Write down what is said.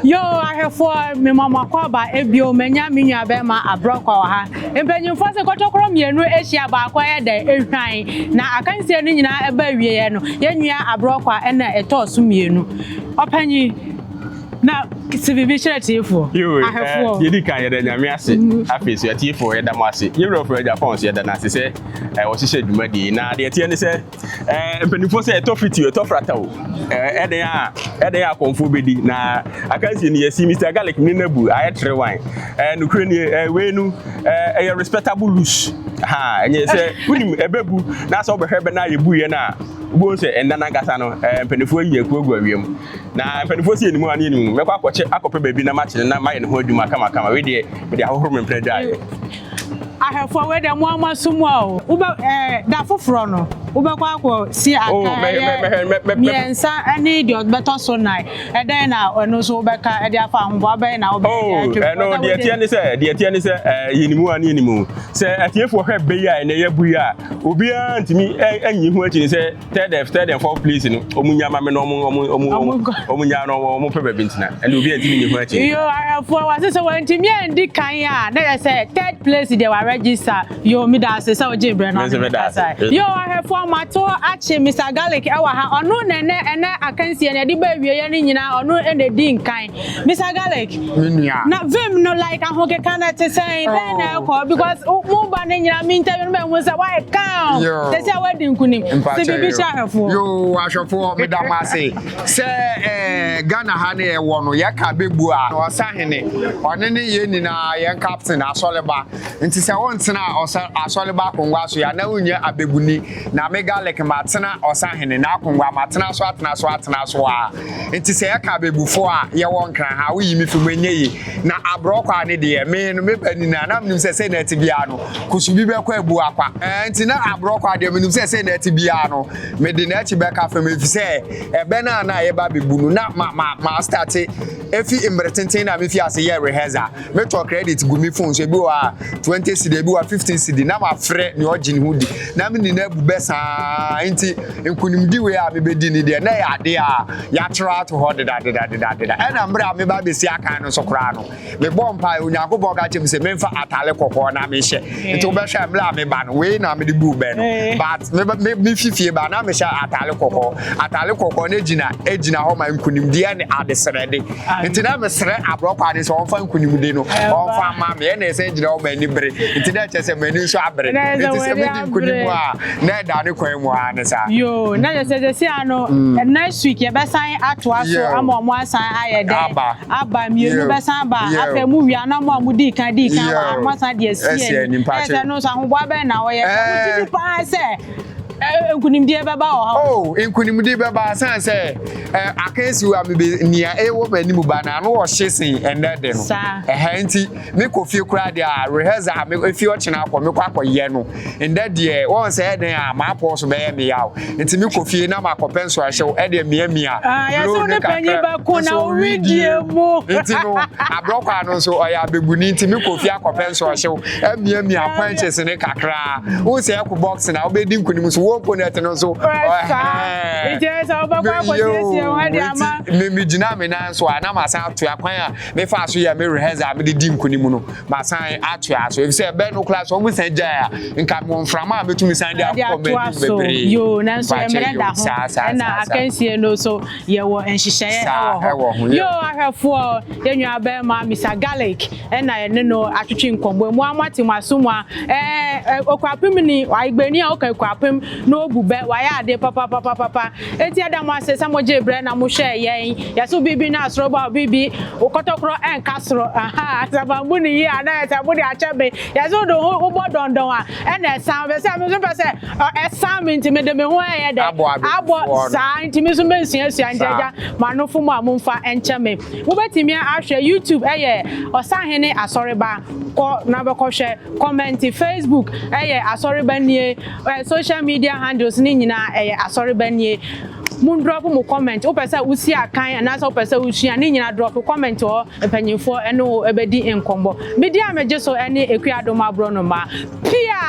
Yo, I have for me mama kwaba ebio menya minya be ma Abrokwa ha. Empenyimfo se kotokoro mienu ehia ba kwa ye da ehwan na akansie no nyina eba wie no. Yenua Abrokwa na etoso mienu. Opanyi na sibibi chiretiefo. I have for. Yedi kan ye da nyame ase. Afesi atiefo ye da mo ase. Yero for Japan se ye da na se se o hihye dwumadi na de tie ne se empenyimfo se etofiti etofrata o. Eden ya konfo bedi na akansi ni yesi Mr. Galic ni nabu ayetre wan nukre ni we nu a respectable loose ha enye se unim ebebu na so behwebe na yebu ye na ugbo se endana gasa no mpenifo yi ekuagu awiem na mpenifo se enimu ani enimu mekwa akọche akọpe bebi na match na maye ne ho adwuma kama we de ahohoro mempre aye I have forward them one more sumo. Uba that for frono. Uba kwa si aka. Miensa any idiot better so night. And then now no so beka e dia fa humbo be na obe. Oh, no the tiani say yenimu ani enimu. Say atiefo hwe be ya na yebu ya. Obi antimi anyi hu achi say third and fourth place no. Omunya ma me no omunya no omu pe be bintina. And obi antimi nyi hu achi. Yo I have for was say wantimi andi kan ya. Na say third place they were register yo me da se so Jibre no yo I have for mato ache Mr. Galic ewa ha ono nene akansie na de ba wie ne nyina ono ene di nkan Mr. Galic na vim no like ahoke kana te say then ko because mo ba ne nyina mi interview no be say why count they say wedding kunim se bibi sha hafo yo ahwefo me da ma say Ghana ha ne e wo no ye ka bebu a o sa hene one ne ye ni na ye captain asoleba nti se wontina asoleba kongwa so ya na unya abeguni na me Galic matena osa hene na kongwa matena so atena so a nti se ka abegufo a ye won kran ha wo yimi fimenye yi na Abrokwa ne de me no me pani na mnim se na tibia no kusubi be kwa ebu akwa nti na Abrokwa de mnim se na tibia no me de na chi be ka fam efi se ebe na ye ba bebu no na ma start efi imretenten na me fi ase ye rehearsal me to credit gumi phone so bi wa 20 cedi bi wa 15 cedi na ma frɛ ne ogini hudi na me ni na bu besa nti nkunimdi we a me bedi ni de na ya de a ya tra to ho de da na mbra me ba besi aka no so kra no me bompa onyankopɔ ka chem se me mfa atale kokɔ na me hye nti wo be hwe mbra me ba no we na me de bu be no but me fifie ba na me hye atale kokɔ na ejina ho ma nkunimdi ne adesrede nti na me sre Abrokwa de so on fa nkunimdi no on fa ma me na se ejina ho ma ni bre nti na chese mani so abre nti se me di nkunimu a na da ne kwan mu a ne sa yo na je se ano next week ye be san ato aso ama mo asan ayede aba mienu be san ba afa mu wi ana mo di kan wa mo san de asie e no so ahobo aba na wo ye mo ti pa se nkunimdi beba o nkunimdi beba san se akansi wa me nia wo bani mu ba na no wo hyesen ende de no nti me kofi kura de a rehearsal me efi o chena akọ me kwakọ ye no ende de won se den a ma po so be me yaw nti me kofi na ma kopenso a hyew e de mia ya so ne panyi ba ko na o ridie mu nti no Abrokwa no so o ya beguni nti me kofi akopenso a hyew e mia punches ne kakra wo se e ko box na obedi nkunim so opponent no so it is over me gina me na so na ma san ato akwan a me fa so ya me rehearsal me di nkunim no ma san ato aso if say be no class o mu san ja nka mo mframa betumi san dia comment bebre yo na so e mere da ho na akansie no so ye wo enhihye ho yo ahwefo yenwa be ma Mr. Galic na ye ne no atwetwe nkombo mu amate maso mu a okwapem ni aigbeni a okakwapem no bube waya ade papa eti Adom ase samo Jibre na mo hwe yen yaso bibi na asroba bibi okotokro enkasro aha asabambu ni yi ana esabu de achebe yaso do ubo dondon a na esan be se me so pese esan mi ntime de me ho ye de abo sa ntime so mensia njaja manofo mu amomfa encheme wo betimi ahwe YouTube osahene asoreba ko na be ko hwe comment Facebook asoreba nie social media handles ni nyina asoreba nie mun drop mo comment o pese usi akan na so pese usua ni nyina drop comment o epanyimfo eno ebedi enkombo media meje so ene ekua Adom abro no ma pia